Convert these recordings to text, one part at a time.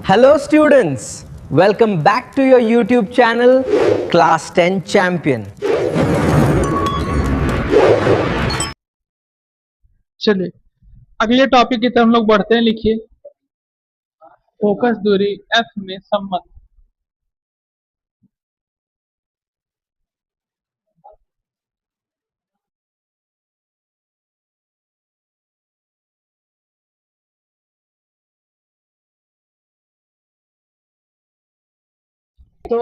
Hello students, welcome back to your YouTube channel Class 10 Champion. चलिए अगले topic की तरफ हम लोग बढ़ते हैं। लिखिए फोकस दूरी एफ में संबंध। तो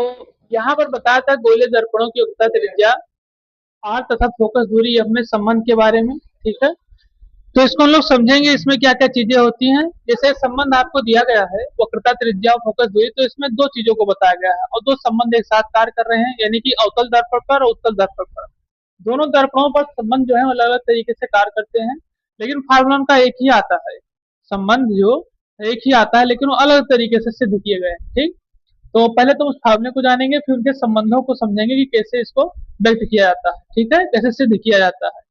यहाँ पर बताया था गोले दर्पणों की वक्रता त्रिज्या आर तथा फोकस दूरी एफ में संबंध के बारे में। ठीक है, तो इसको हम लोग समझेंगे। इसमें क्या क्या चीजें होती हैं। जैसे संबंध आपको दिया गया है वक्रता त्रिज्या और फोकस दूरी, तो इसमें दो चीजों को बताया गया है और दो संबंध एक साथ कार्य कर रहे हैं, यानी कि अवतल दर्पण पर और उत्तल दर्पण पर। दोनों दर्पणों पर संबंध जो है अलग अलग तरीके से कार्य करते हैं, लेकिन फार्मूला उनका एक ही आता है। संबंध जो एक ही आता है लेकिन वो अलग तरीके से सिद्ध किए गए हैं। ठीक, तो पहले तो उस फार्मूले को जानेंगे, फिर उनके संबंधों को समझेंगे कि कैसे इसको व्यक्त किया जाता है। ठीक है, कैसे सिद्ध किया जाता है।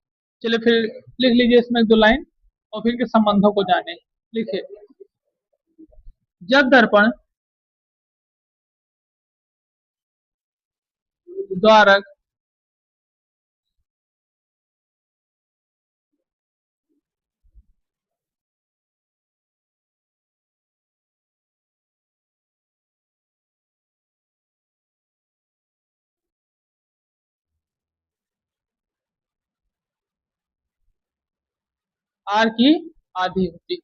चलिए फिर लिख लीजिए इसमें एक दो लाइन और फिर के संबंधों को जाने। लिखिए, जब दर्पण द्वारक आर की आधी होती है।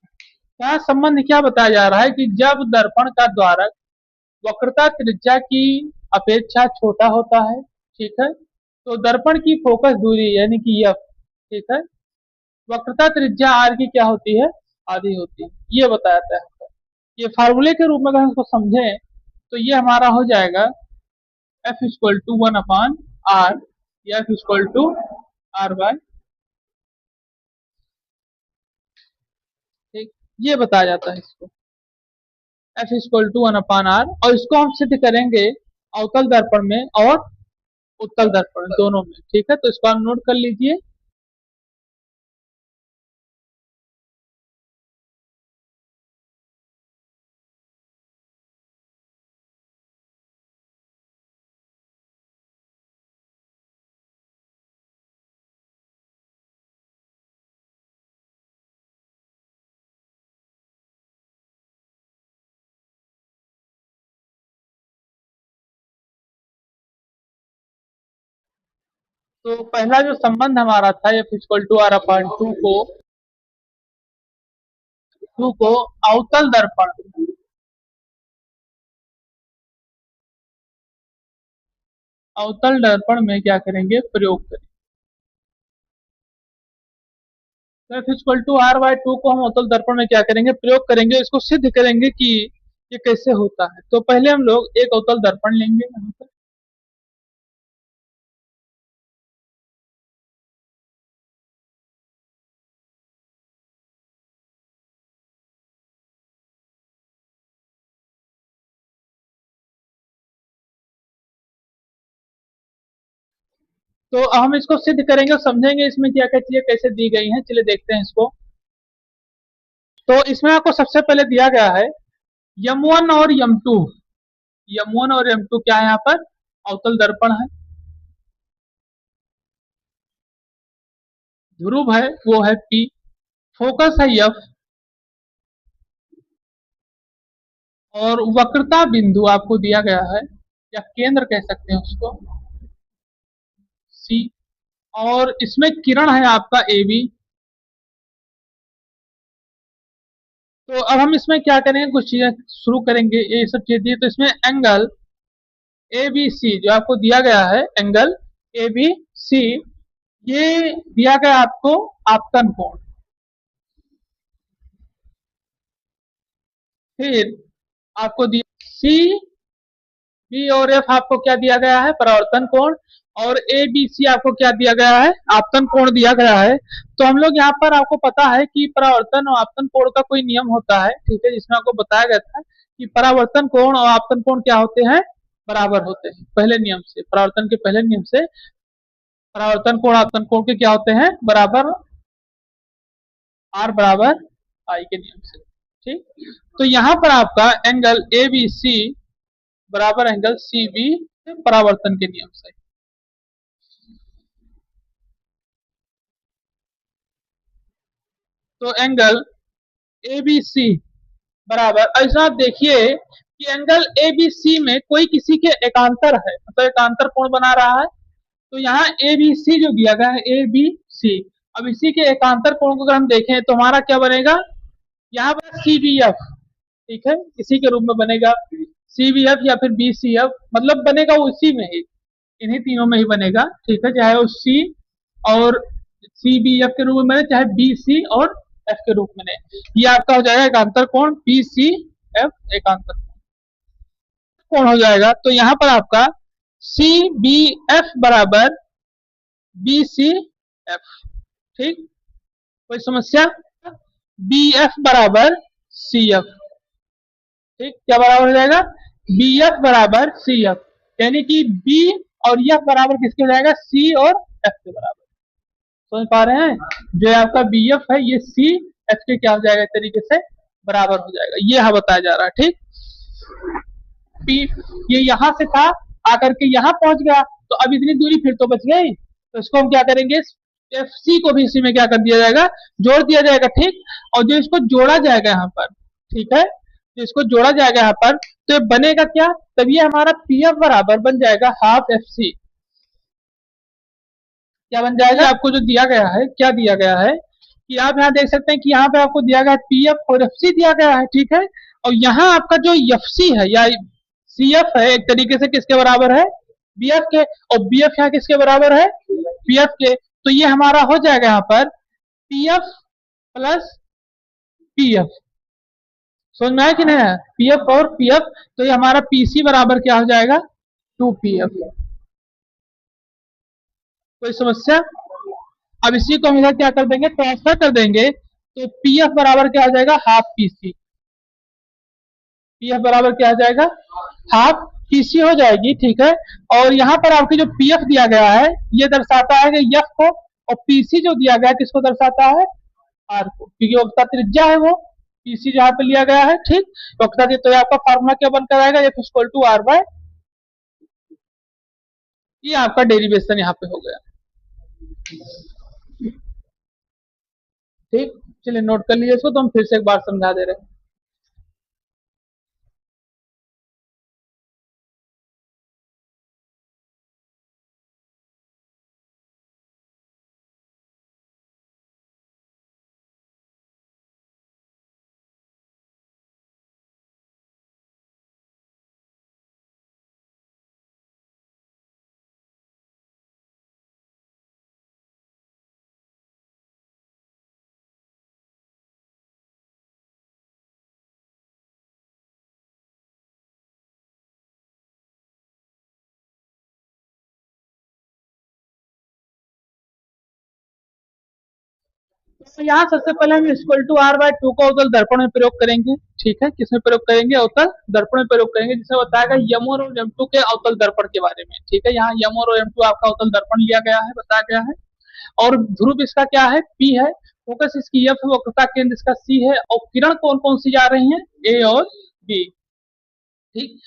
क्या संबंध क्या बताया जा रहा है कि जब दर्पण का द्वारक वक्रता त्रिज्या की अपेक्षा छोटा होता है, ठीक है, तो दर्पण की फोकस दूरी यानी कि एफ, ठीक है, वक्रता त्रिज्या आर की क्या होती है, आधी होती है। ये बताया था। ये फार्मूले के रूप में अगर हम इसको समझें तो ये हमारा हो जाएगा एफ इक्वल टू 1/r या एफ इक्वल टू r/। ठीक, ये बताया जाता है इसको एफ इक्वल टू 1/r, और इसको हम सिद्ध करेंगे अवतल दर्पण में और उत्तल दर्पण दोनों में। ठीक है, तो इसको आप नोट कर लीजिए। तो पहला जो संबंध हमारा था एफ इक्वल टू r/2 को अवतल दर्पण में क्या करेंगे, प्रयोग करेंगे। तो एफ इक्वल टू r/2 को हम अवतल दर्पण में क्या करेंगे, प्रयोग करेंगे। इसको सिद्ध करेंगे कि ये कैसे होता है। तो पहले हम लोग एक अवतल दर्पण लेंगे यहाँ पर। तो हम इसको सिद्ध करेंगे और समझेंगे इसमें क्या क्या चीजें कैसे दी गई हैं। चलिए देखते हैं इसको। तो इसमें आपको सबसे पहले दिया गया है m1 और m2। m1 और m2 क्या है, यहाँ पर अवतल दर्पण है। ध्रुव है वो है P, फोकस है F, और वक्रता बिंदु आपको दिया गया है या केंद्र कह सकते हैं उसको C, और इसमें किरण है आपका AB। तो अब हम इसमें क्या करेंगे, कुछ चीजें शुरू करेंगे। ये सब चीजें तो इसमें एंगल ABC जो आपको दिया गया है, एंगल ABC, ये दिया गया आपको आपतन कोण। फिर आपको दिया सी बी और एफ, आपको क्या दिया गया है, परावर्तन कोण, और ए बी सी आपको क्या दिया गया है, आपतन कोण दिया गया है। तो हम लोग यहाँ पर आपको पता है कि परावर्तन और आपतन कोण का कोई नियम होता है, ठीक है, जिसमें आपको बताया गया था कि परावर्तन कोण और आपतन कोण क्या होते हैं, बराबर होते हैं। पहले नियम से, परावर्तन के पहले नियम से परावर्तन कोण आपतन कोण के क्या होते हैं, बराबर, आर बराबर आई के नियम से। ठीक। तो यहाँ पर आपका एंगल ए बी सी बराबर एंगल सी बी परावर्तन के नियम से। तो एंगल ए बी सी बराबर, ऐसा आप देखिए कि एंगल ए बी सी में कोई किसी के एकांतर है, मतलब एकांतर कोण बना रहा है। तो यहाँ ए बी सी जो दिया गया है ए बी सी, अब इसी के एकांतर कोण को अगर हम देखें तो हमारा क्या बनेगा, यहाँ पर सी बी एफ, ठीक है, इसी के रूप में बनेगा सी बी एफ या फिर बी सी एफ, मतलब बनेगा वो इसी में ही, इन्हीं तीनों में ही बनेगा, ठीक है, चाहे वो सी और सी बी एफ के रूप में बने, चाहे बी सी और एफ के रूप में बने। ये आपका हो जाएगा एकांतर कोण बी सी एफ एकांतर कोण हो जाएगा। तो यहाँ पर आपका सी बी एफ बराबर बी सी एफ, ठीक, कोई समस्या, बी एफ बराबर सी एफ, ठीक, क्या बराबर हो जाएगा, बी एफ बराबर सी एफ, यानी कि बी और एफ बराबर किसके हो जाएगा, सी और एफ के बराबर। समझ पा रहे हैं, जो आपका बी एफ है ये सी एफ के क्या हो जाएगा, इस तरीके से बराबर हो जाएगा, ये यहाँ बताया जा रहा है, ठीक। पी ये यहाँ से था आकर के यहाँ पहुंच गया, तो अब इतनी दूरी फिर तो बच गई, तो इसको हम क्या करेंगे, एफ सी को भी इसी में क्या कर दिया जाएगा, जोड़ दिया जाएगा, ठीक। और जो इसको जोड़ा जाएगा यहाँ पर, ठीक है, तो इसको जोड़ा जाएगा यहाँ पर, तो ये बनेगा क्या, तब ये हमारा पी एफ बराबर बन जाएगा हाफ एफ सी। क्या बन जाएगा, आपको जो दिया गया है, क्या दिया गया है कि आप यहाँ देख सकते हैं कि यहाँ पे आपको दिया गया है पी एफ और एफ सी दिया गया है, ठीक है, और यहाँ आपका जो एफ सी है या सी एफ है एक तरीके से किसके बराबर है, बी एफ के, और बी एफ यहाँ किसके बराबर है, पी एफ के। तो ये हमारा हो जाएगा यहाँ पर P F plus P F, समझ में आया कि नहीं, पी एफ और पी एफ, तो ये हमारा पी सी बराबर क्या हो जाएगा, 2pf। कोई समस्या, अब इसी को हम इधर क्या कर देंगे, ट्रांसफर कर देंगे, तो पी एफ बराबर क्या हो जाएगा, half P C, P F बराबर क्या हो जाएगा, हाफ पीसी हो जाएगी, ठीक है। और यहाँ पर आपकी जो पीएफ दिया गया है ये दर्शाता है कि एफ को, और पीसी जो दिया गया है किसको दर्शाता है, आर को, क्योंकि वक्रता त्रिज्या है वो, पीसी जहां पे लिया गया है, ठीक। वक्रता त्रिज्या, तो आपका फार्मूला क्या बनकर आएगा, F equal to R by, ये आपका डेरिवेशन यहाँ पे हो गया, ठीक। चलिए नोट कर लीजिए इसको, तो हम फिर से एक बार समझा दे रहे हैं। तो यहाँ सबसे पहले हम इक्वल टू आर बाय 2 का अवतल दर्पण में प्रयोग करेंगे, ठीक है, किसमें प्रयोग करेंगे, अवतल दर्पण में प्रयोग करेंगे, जिसमें बताएगा M1 और M2 के अवतल दर्पण के बारे में, ठीक है। यहाँ M1 और M2 आपका अवतल दर्पण लिया गया है, बताया गया है, और ध्रुव इसका क्या है, P है, फोकस इसकी F, वक्रता केंद्र इसका C है, और किरण कौन कौन सी जा रही है, A और B, ठीक।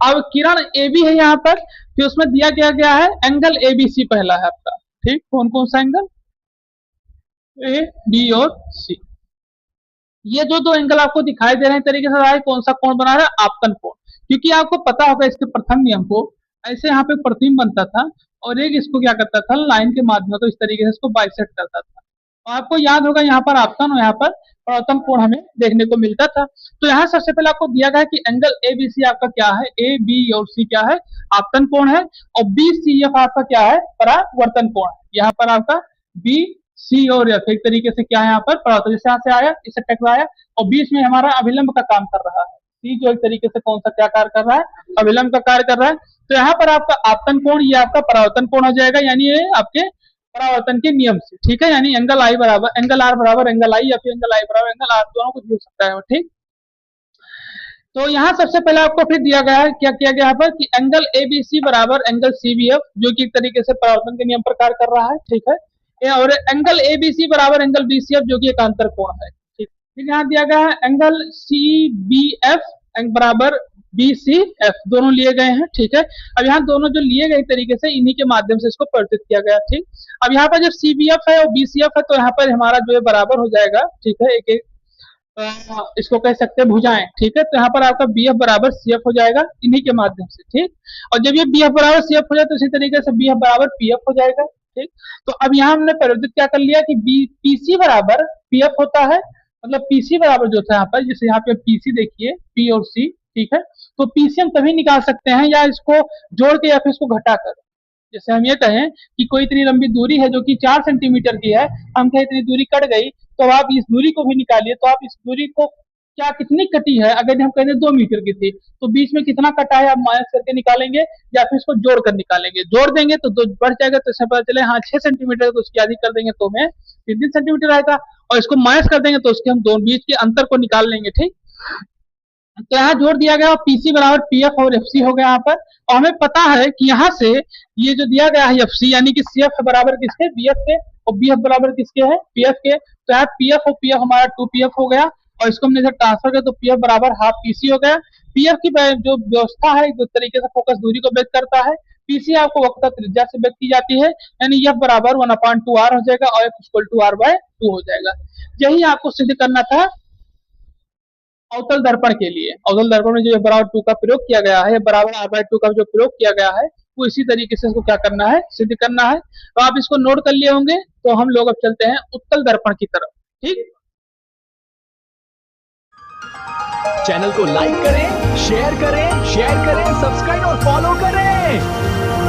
अब किरण ए बी है यहाँ पर, फिर उसमें दिया गया है एंगल ए बी सी पहला है आपका, ठीक, कौन कौन सा एंगल, ए बी और सी, ये जो दो एंगल आपको दिखाई दे रहे हैं तरीके से, कौन सा कोण बना रहा है, आपतन कोण, क्योंकि आपको पता होगा इसके प्रथम नियम को, ऐसे यहाँ पे प्रतिबिंब बनता था और एक इसको क्या करता था, लाइन के माध्यम से इस तरीके से इसको बाइसेक्ट करता था, और आपको याद होगा यहाँ पर आपतन और यहाँ पर परावर्तन कोण हमें देखने को मिलता था। तो यहाँ सबसे पहले आपको दिया गया है कि एंगल ए बी सी आपका क्या है, ए बी और सी क्या है, आपतन कोण है, और बी सी एफ आपका क्या है, परावर्तन कोण है। यहाँ पर आपका बी सी और एफ एक तरीके से क्या है, यहाँ पर परावर्तन, जैसे यहाँ से आया इसे टकराया, और बीच में हमारा अभिलंब का काम कर रहा है, सी जो एक तरीके से कौन सा क्या कार्य कर रहा है, अभिलंब का कार्य कर रहा है। तो यहाँ पर आपका आपतन कोण, ये आपका परावर्तन कोण हो जाएगा, यानी ये आपके परावर्तन के नियम से, ठीक है, यानी एंगल आई बराबर एंगल आर बराबर एंगल आई, या फिर एंगल आई बराबर एंगल आर, दोनों कुछ हो सकता है, ठीक। तो यहाँ सबसे पहले आपको फिर दिया गया है, क्या किया गया यहाँ पर कि एंगल ए बी सी बराबर एंगल सी बी एफ, जो कि एक तरीके से परावर्तन के नियम पर कार्य कर रहा है, ठीक है, और एंगल ए बी सी बराबर एंगल बी सी एफ, जो कि एकांतर कोण है, ठीक। फिर यहाँ दिया गया है एंगल सी बी एफ बराबर बी सी एफ, दोनों लिए गए हैं। ठीक है, अब यहाँ दोनों जो लिए गए तरीके से इन्हीं के माध्यम से इसको परिवर्तित किया गया। ठीक, अब यहाँ पर जब सी बी एफ है और बी सी एफ है तो यहाँ पर हमारा जो है बराबर हो जाएगा। ठीक है, एक एक इसको कह सकते हैं भुजाएं। ठीक है, तो यहाँ पर आपका बी एफ बराबर सी एफ हो जाएगा इन्हीं के माध्यम से। ठीक, और जब ये बी एफ बराबर सी एफ हो जाए तो इसी तरीके से बी एफ बराबर पी एफ हो जाएगा। ठीक, तो अब यहाँ हमने परिवर्तित क्या कर लिया कि बी पी सी बराबर पी एफ होता है, मतलब पीसी बराबर जो था यहाँ पर, जैसे यहाँ पे पीसी देखिए पी और सी। ठीक है, तो पीसी हम तभी निकाल सकते हैं या इसको जोड़ के या फिर इसको घटा कर। जैसे हम ये कहें कि कोई इतनी लंबी दूरी है जो कि 4 सेंटीमीटर की है, हम कहें इतनी दूरी कट गई, तो आप इस दूरी को भी निकालिए, तो आप इस दूरी को क्या कितनी कटी है, अगर हम कहते 2 मीटर की थी तो बीच में कितना कटा है आप माइनस करके निकालेंगे या फिर इसको जोड़ कर निकालेंगे। जोड़ देंगे तो 2 बढ़ जाएगा, तो इससे पता चले हाँ 6 सेंटीमीटर, तो उसकी आधी कर देंगे तो हमें 3 सेंटीमीटर आएगा, और इसको माइनस कर देंगे तो उसके हम दोनों बीच के अंतर को निकाल लेंगे। ठीक, तो यहाँ जोड़ दिया गया पीसी बराबर पीएफ और एफसी हो गया यहाँ पर, और हमें पता है कि यहाँ से ये जो दिया गया है एफसी यानी कि सीएफ बराबर किसके, बीएफ के, और बीएफ बराबर किसके है, पीएफ के। तो यहाँ पीएफ और पीएफ हमारा 2 पीएफ हो गया, और इसको हमने ट्रांसफर किया तो पीएफ बराबर हाफ पीसी हो गया। पीएफ की जो व्यवस्था है जो तरीके से फोकस दूरी को व्यक्त करता है, पीसी आपको वक्रता त्रिज्या से व्यक्त की जाती है, यानी एफ बराबर 1/2r हो जाएगा और एफ इक्वल टू r/2 हो जाएगा। यही आपको सिद्ध करना था अवतल दर्पण के लिए। अवतल दर्पण में जो बराबर 2 का प्रयोग किया गया है, बराबर r/2 का जो प्रयोग किया गया है, वो इसी तरीके से इसको क्या करना है, सिद्ध करना है। तो आप इसको नोट कर लिए होंगे, तो हम लोग अब चलते हैं उत्तल दर्पण की तरफ। ठीक, चैनल को लाइक करें, शेयर करें, सब्सक्राइब और फॉलो करें।